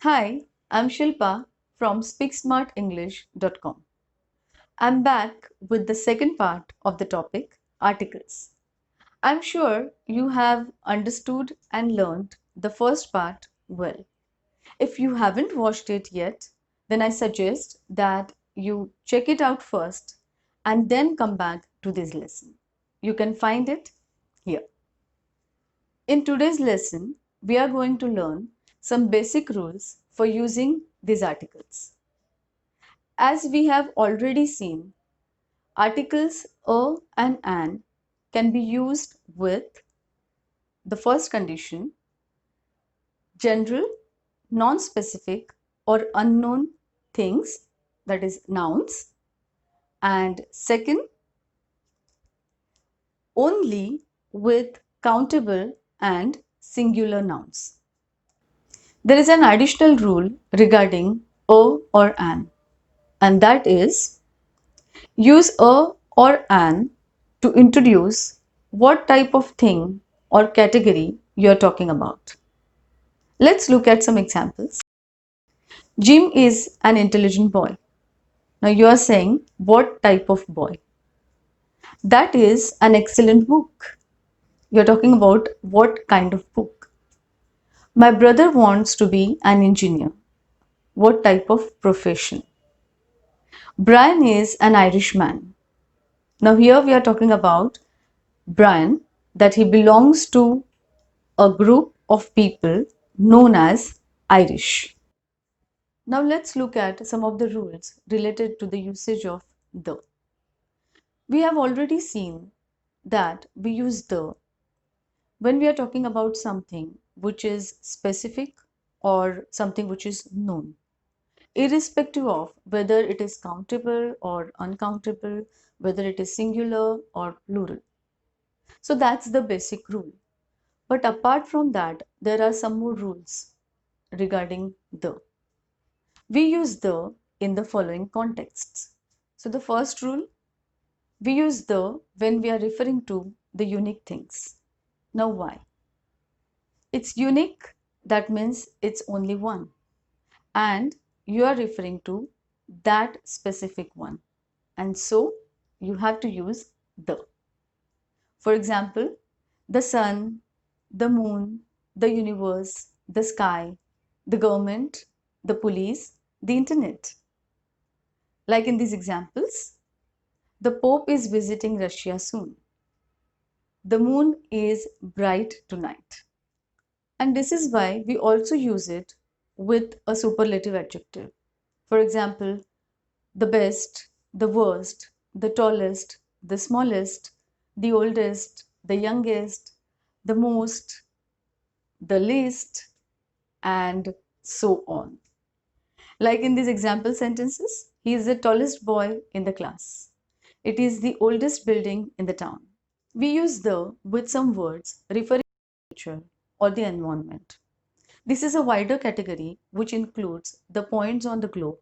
Hi, I'm Shilpa from SpeakSmartEnglish.com. I'm back with the second part of the topic, articles. I'm sure you have understood and learned the first part well. If you haven't watched it yet, then I suggest that you check it out first and then come back to this lesson. You can find it here. In today's lesson, we are going to learn some basic rules for using these articles. As we have already seen, articles a and an can be used with the first condition, general, non-specific or unknown things, that is nouns, and second, only with countable and singular nouns. There is an additional rule regarding a or an, and that is use a or an to introduce what type of thing or category you are talking about. Let's look at some examples. Jim is an intelligent boy. Now you are saying what type of boy? That is an excellent book. You're talking about what kind of book? My brother wants to be an engineer. What type of profession? Brian is an Irishman. Now here we are talking about Brian, that he belongs to a group of people known as Irish. Now let's look at some of the rules related to the usage of the. We have already seen that we use the when we are talking about something which is specific or something which is known, irrespective of whether it is countable or uncountable, whether it is singular or plural. So that's the basic rule. But apart from that, there are some more rules regarding the. We use the in the following contexts. So the first rule, we use the when we are referring to the unique things. Now why? It's unique, that means it's only one. And you are referring to that specific one. And so you have to use the. For example, the sun, the moon, the universe, the sky, the government, the police, the internet. Like in these examples, the Pope is visiting Russia soon. The moon is bright tonight. And this is why we also use it with a superlative adjective. For example, the best, the worst, the tallest, the smallest, the oldest, the youngest, the most, the least, and so on. Like in these example sentences, he is the tallest boy in the class. It is the oldest building in the town. We use the with some words referring to nature or the environment. This is a wider category which includes the points on the globe,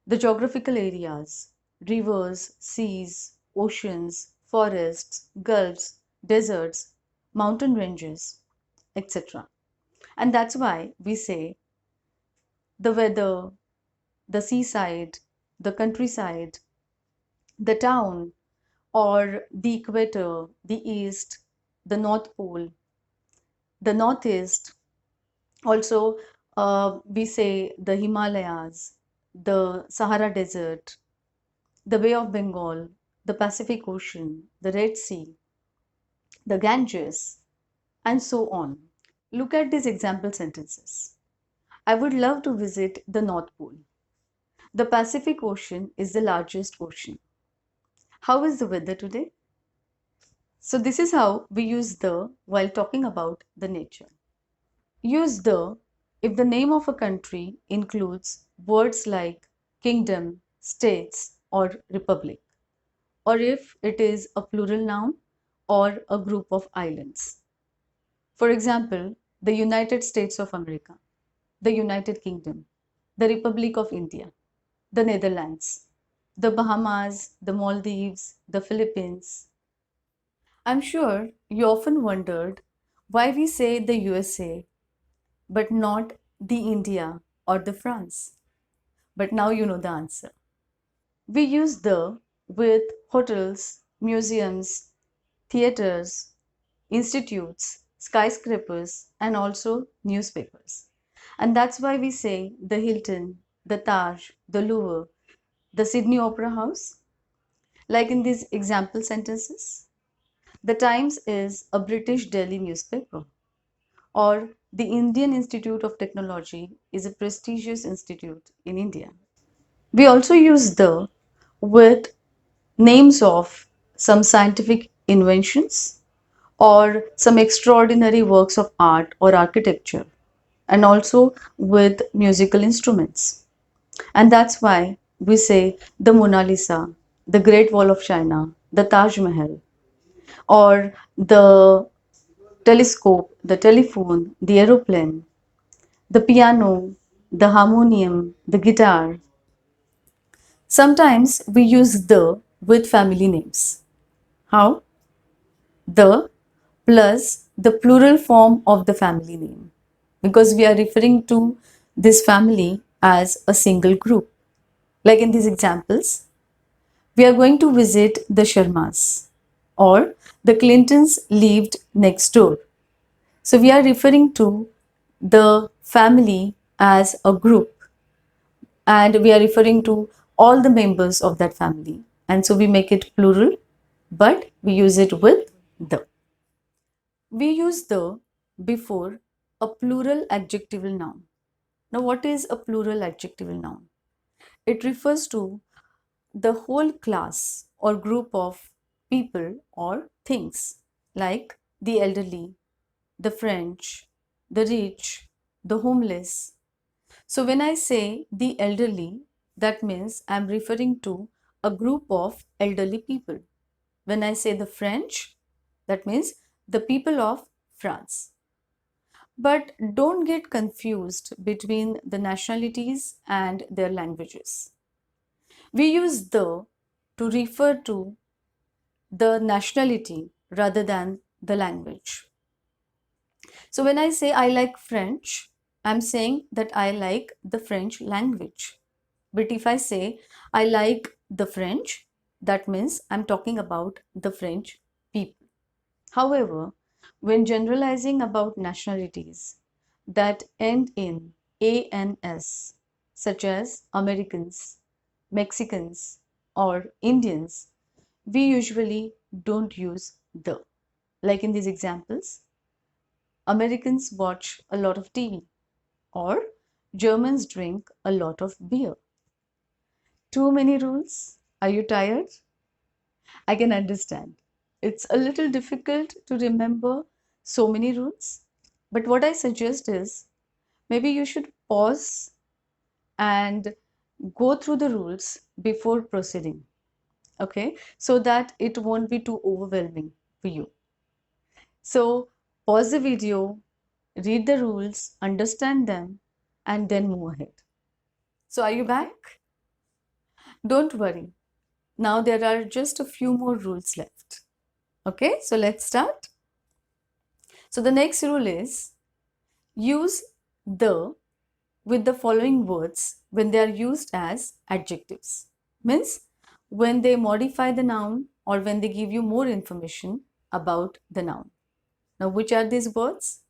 the geographical areas, rivers, seas, oceans, forests, gulfs, deserts, mountain ranges, etc. And that's why we say the weather, the seaside, the countryside, the town, or the equator, the east, the North Pole, the northeast. Also, we say the Himalayas, the Sahara Desert, the Bay of Bengal, the Pacific Ocean, the Red Sea, the Ganges, and so on. Look at these example sentences. I would love to visit the North Pole. The Pacific Ocean is the largest ocean. How is the weather today? So this is how we use the while talking about the nature. Use the if the name of a country includes words like kingdom, states, or republic, or if it is a plural noun or a group of islands. For example, the United States of America, the United Kingdom, the Republic of India, the Netherlands, the Bahamas, the Maldives, the Philippines. I'm sure you often wondered why we say the USA but not the India or the France. But now you know the answer. We use the with hotels, museums, theaters, institutes, skyscrapers, and also newspapers. And that's why we say the Hilton, the Taj, the Louvre, the Sydney Opera House. Like in these example sentences, the Times is a British daily newspaper, or the Indian Institute of Technology is a prestigious institute in India. We also use the with names of some scientific inventions or some extraordinary works of art or architecture, and also with musical instruments. And that's why we say the Mona Lisa, the Great Wall of China, the Taj Mahal, or the telescope, the telephone, the aeroplane, the piano, the harmonium, the guitar. Sometimes we use the with family names. How? The plus the plural form of the family name, because we are referring to this family as a single group. Like in these examples, we are going to visit the Sharmas, or the Clintons lived next door. So we are referring to the family as a group, and we are referring to all the members of that family. And so we make it plural, but we use it with the. We use the before a plural adjectival noun. Now, what is a plural adjectival noun? It refers to the whole class or group of people or things, like the elderly, the French, the rich, the homeless. So, when I say the elderly, that means I'm referring to a group of elderly people. When I say the French, that means the people of France. But don't get confused between the nationalities and their languages. We use the to refer to the nationality rather than the language. So when I say I like French, I'm saying that I like the French language. But if I say I like the French, that means I'm talking about the French people. However, when generalizing about nationalities that end in ANS, such as Americans, Mexicans, or Indians, we usually don't use the. Like in these examples, Americans watch a lot of TV, or Germans drink a lot of beer. Too many rules? Are you tired? I can understand. It's a little difficult to remember so many rules. But what I suggest is maybe you should pause and go through the rules before proceeding. Okay, so that it won't be too overwhelming for you. So pause the video, read the rules, understand them, and then move ahead. So are you back? Don't worry. Now there are just a few more rules left. Okay, so let's start. So the next rule is use the with the following words when they are used as adjectives. Means when they modify the noun or when they give you more information about the noun. Now, which are these words?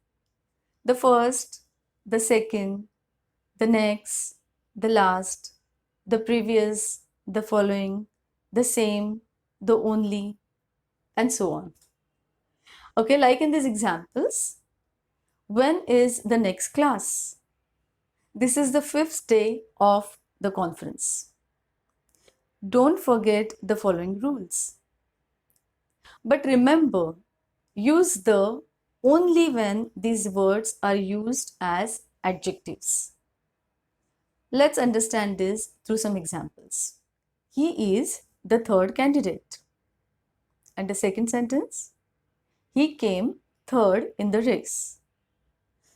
The first, the second, the next, the last, the previous, the following, the same, the only, and so on. Okay, like in these examples, when is the next class? This is the fifth day of the conference. Don't forget the following rules. But remember, use the only when these words are used as adjectives. Let's understand this through some examples. He is the third candidate. And the second sentence, he came third in the race.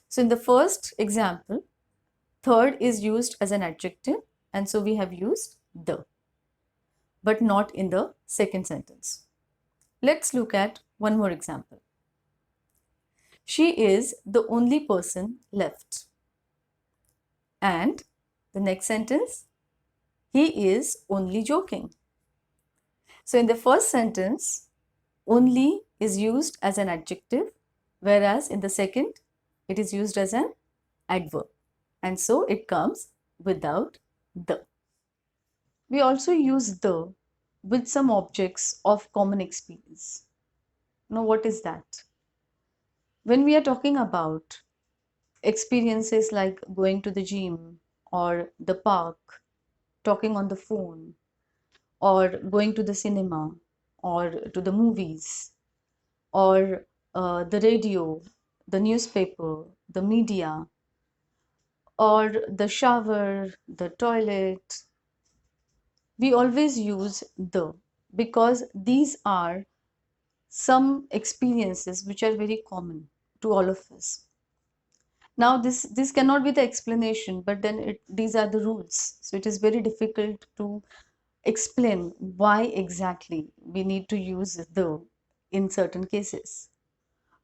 So in the first example, third is used as an adjective, and so we have used the, but not in the second sentence. Let's look at One more example. She is the only person left. And the next sentence, he is only joking. So in the first sentence, only is used as an adjective, whereas in the second, it is used as an adverb. And so it comes without the. We also use the with some objects of common experience. Now, what is that? When we are talking about experiences like going to the gym or the park, talking on the phone, or going to the cinema, or to the movies, or the radio, the newspaper, the media, or the shower, the toilet, we always use the, because these are some experiences which are very common to all of us. Now this cannot be the explanation, but then these are the rules. So it is very difficult to explain why exactly we need to use the in certain cases.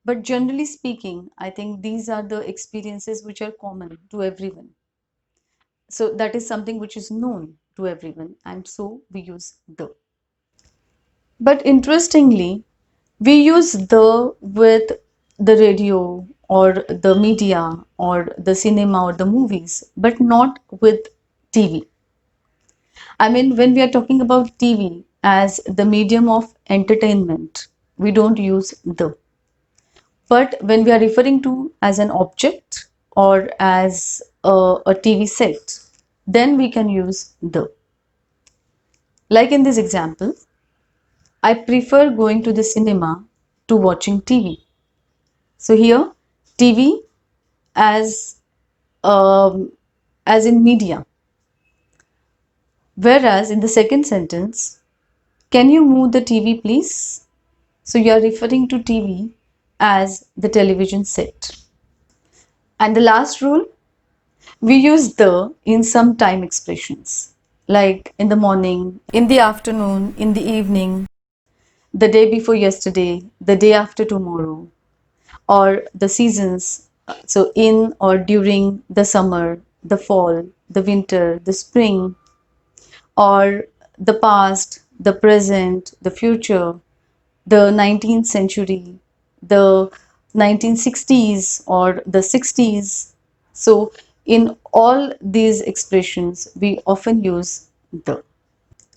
But generally speaking, I think these are the experiences which are common to everyone. So that is something which is known to everyone, and so we use the. But interestingly, we use the with the radio or the media or the cinema or the movies, but not with TV. I mean, when we are talking about TV as the medium of entertainment, we don't use the. But when we are referring to as an object or as a TV set, then we can use the. Like in this example, I prefer going to the cinema to watching TV. So here, TV as as in media. Whereas in the second sentence, can you move the TV please? So you are referring to TV as the television set. And the last rule, we use the in some time expressions, like in the morning, in the afternoon, in the evening, the day before yesterday, the day after tomorrow, or the seasons. So in or during the summer, the fall, the winter, the spring, or the past, the present, the future, the 19th century, the 1960s or the 60s. So in all these expressions, we often use the.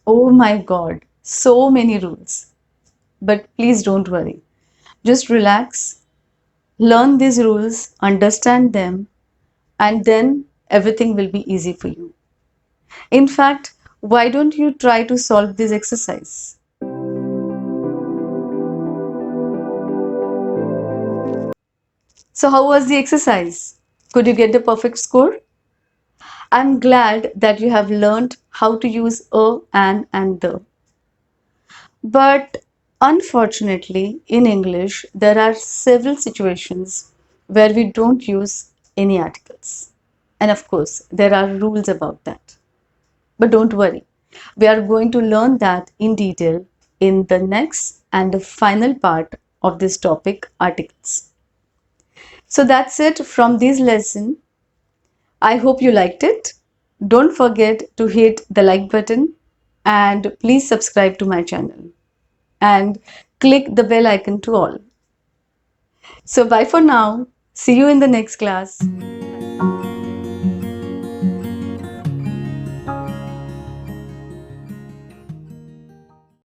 Oh my God, so many rules. But please don't worry. Just relax, learn these rules, understand them, and then everything will be easy for you. In fact, why don't you try to solve this exercise? So, how was the exercise? Could you get the perfect score? I'm glad that you have learned how to use a, an, and the. But unfortunately, in English, there are several situations where we don't use any articles. And of course, there are rules about that. But don't worry, we are going to learn that in detail in the next and the final part of this topic, articles. So that's it from this lesson. I hope you liked it. Don't forget to hit the like button and please subscribe to my channel and click the bell icon to all. So bye for now. See you in the next class.